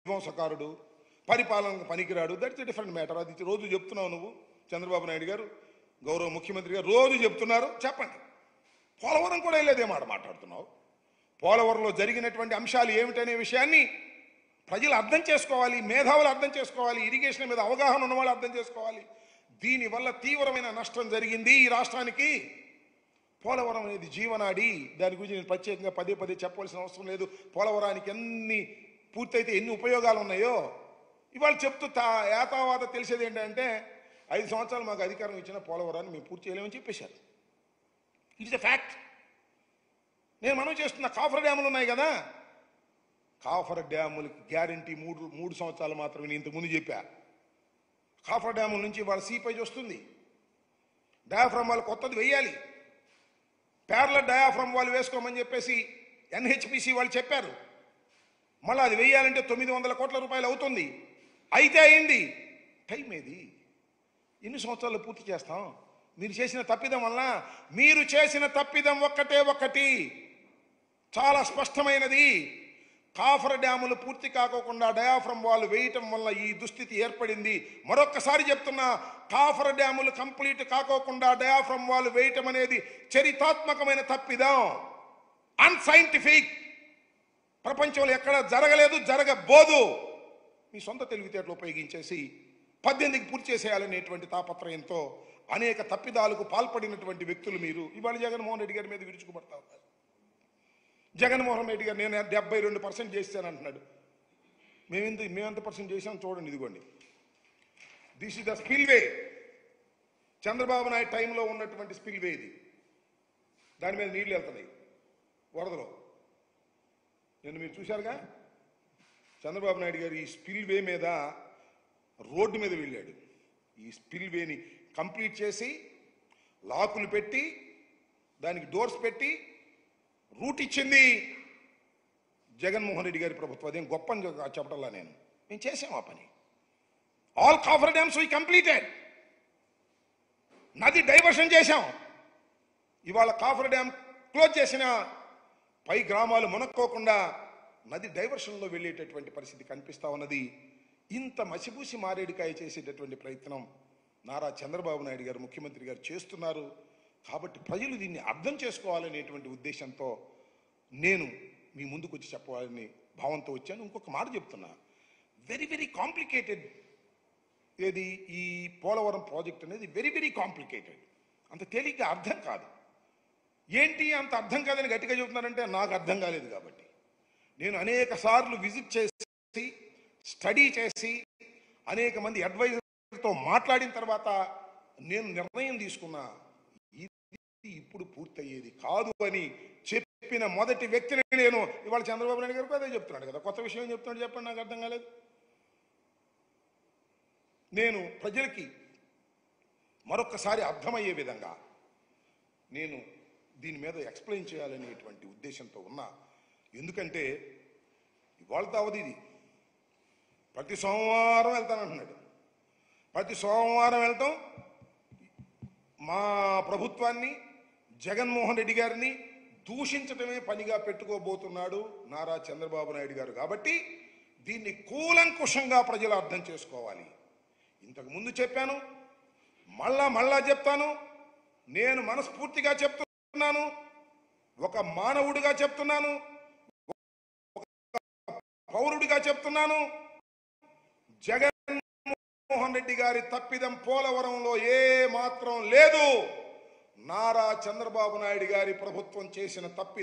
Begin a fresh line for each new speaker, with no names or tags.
విధ్వంసకారుడు, పరిపాలనకు పనికిరాడు. That's a different matter. అది రోజు చెప్తున్నావు నువ్వు, చంద్రబాబు నాయుడు గారు, గౌరవ ముఖ్యమంత్రి గారు రోజు చెప్తున్నారు. చెప్పండి. పోలవరం కూడా వెళ్ళేదే మాట మాట్లాడుతున్నావు. పోలవరంలో జరిగినటువంటి అంశాలు ఏమిటనే విషయాన్ని ప్రజలు అర్థం చేసుకోవాలి, మేధావులు అర్థం చేసుకోవాలి, ఇరిగేషన్ మీద అవగాహన ఉన్నవాళ్ళు అర్థం చేసుకోవాలి. దీనివల్ల తీవ్రమైన నష్టం జరిగింది ఈ రాష్ట్రానికి. పోలవరం అనేది జీవనాడి. దాని గురించి నేను ప్రత్యేకంగా పదే పదే చెప్పవలసిన అవసరం లేదు. పోలవరానికి ఎన్ని పూర్తయితే ఎన్ని ఉపయోగాలు ఉన్నాయో ఇవాళ చెప్తూ ఏతావాత తెలిసేది ఏంటంటే 5 సంవత్సరాలు మాకు అధికారం ఇచ్చిన పోలవరాన్ని మేము పూర్తి చేయలేమని చెప్పేశారు. It's a fact. నేను మనం చేస్తున్న కాఫర్ డ్యాములు ఉన్నాయి కదా, కాఫర్ డ్యాములకి గ్యారంటీ మూడు సంవత్సరాలు మాత్రమే. నేను ఇంతకుముందు చెప్పా. కాఫర్ డ్యాముల నుంచి వాళ్ళ సీపేజ్ వస్తుంది. డయాఫ్రమ్ వాళ్ళు కొత్తది వేయాలి. ప్యారలల్ డయాఫ్రమ్ వాళ్ళు వేసుకోమని చెప్పేసి ఎన్హెచ్పిసి వాళ్ళు చెప్పారు. మళ్ళీ అది వేయాలంటే 900 కోట్ల రూపాయలు అవుతుంది. అయితే అయింది. టైం ఏది? ఎన్ని సంవత్సరాలు పూర్తి చేస్తాం? మీరు చేసిన తప్పిదం వల్ల, మీరు చేసిన తప్పిదం ఒక్కటి చాలా స్పష్టమైనది. కాఫర్ డ్యాములు పూర్తి కాకోకుండా డయాఫ్రమ్ వాళ్ళు వేయటం వల్ల ఈ దుస్థితి ఏర్పడింది. మరొక్కసారి చెప్తున్నా, కాఫర్ డ్యాములు కంప్లీట్ కాకోకుండా డయాఫ్రమ్ వాళ్ళు వేయటం అనేది చరిత్రాత్మకమైన తప్పిదం, అన్సైంటిఫిక్. ప్రపంచంలో ఎక్కడ జరగలేదు, జరగబోదు. మీ సొంత తెలివితేటలు ఉపయోగించేసి 18కి పూర్తి చేసేయాలనేటువంటి తాపత్రయంతో అనేక తప్పిదాలకు పాల్పడినటువంటి వ్యక్తులు మీరు. ఇవాళ జగన్మోహన్ రెడ్డి గారి మీద విరుచుకుపడతా ఉన్నారు. జగన్మోహన్ రెడ్డి గారు నేను 72% చేశానంటున్నాడు. మేమెంత పర్సెంట్ చేసాం చూడండి, ఇదిగోండి. This is the spillway. Chandrababu Naidu టైంలో ఉన్నటువంటి స్పిల్వే ఇది. దాని మీద నీళ్లు వెళ్తున్నాయి వరదలో. మీరు చూశారుగా, చంద్రబాబు నాయుడు గారు ఈ స్పిల్వే మీద రోడ్డు మీద వెళ్ళాడు. ఈ స్పిల్వేని కంప్లీట్ చేసి లాకులు పెట్టి దానికి డోర్స్ పెట్టి రూట్ ఇచ్చింది జగన్మోహన్ రెడ్డి గారి ప్రభుత్వం. అదేం గొప్ప చెప్పటల్లా మేము చేసాం ఆ పని. All cofferdams we completed. నది డైవర్షన్ చేశాం. ఇవాళ కాఫర్ డ్యామ్ క్లోజ్ చేసిన పై గ్రామాలు మునక్కోకుండా నది డైవర్షన్లో వెళ్ళేటటువంటి పరిస్థితి కనిపిస్తా ఉన్నది. ఇంత మసిబూసి మారేడుకాయ చేసేటటువంటి ప్రయత్నం నారా చంద్రబాబు నాయుడు గారు, ముఖ్యమంత్రి గారు చేస్తున్నారు. కాబట్టి ప్రజలు దీన్ని అర్థం చేసుకోవాలనేటువంటి ఉద్దేశంతో నేను మీ ముందుకు వచ్చి చెప్పాలని భావంతో వచ్చాను. ఇంకొక మాట చెప్తున్నా, వెరీ వెరీ కాంప్లికేటెడ్. ఏది ఈ పోలవరం ప్రాజెక్ట్ అనేది వెరీ వెరీ కాంప్లికేటెడ్. అంత తేలిగ్గా అర్థం కాదు. ఏంటి అంత అర్థం కాదని గట్టిగా చెబుతున్నారంటే నాకు అర్థం కాలేదు. కాబట్టి నేను అనేక సార్లు విజిట్ చేసి, స్టడీ చేసి, అనేక మంది అడ్వైజర్తో మాట్లాడిన తర్వాత నేను నిర్ణయం తీసుకున్నా, ఇది ఇప్పుడు పూర్తయ్యేది కాదు అని చెప్పిన మొదటి వ్యక్తిని నేను. ఇవాళ చంద్రబాబు నాయుడు గారు అదే చెప్తున్నాడు కదా. కొత్త విషయం ఏం చెప్తున్నాడు చెప్పండి, నాకు అర్థం కాలేదు. నేను ప్రజలకి మరొక్కసారి అర్థమయ్యే విధంగా నేను దీని మీద ఎక్స్ప్లెయిన్ చేయాలనేటువంటి ఉద్దేశంతో ఉన్నా. ఎందుకంటే ఇవాళ అవధి ఇది. ప్రతి సోమవారం వెళ్తానంటున్నాడు. ప్రతి సోమవారం వెళ్తాం. మా ప్రభుత్వాన్ని, జగన్మోహన్ రెడ్డి గారిని దూషించడమే పనిగా పెట్టుకోబోతున్నాడు నారా చంద్రబాబు నాయుడు గారు. కాబట్టి దీన్ని కూలంకుషంగా ప్రజలు అర్థం చేసుకోవాలి. ఇంతకు ముందు చెప్పాను, మళ్ళా చెప్తాను. నేను మనస్ఫూర్తిగా చెప్తున్నాను, ఒక మానవుడిగా చెప్తున్నాను, ఒక పౌరుడిగా చెప్తున్నాను. జగన్మోహన్ రెడ్డి గారి తప్పిదం పోలవరంలో ఏ మాత్రం లేదు. నారా చంద్రబాబు నాయుడు గారి ప్రభుత్వం చేసిన తప్పిదం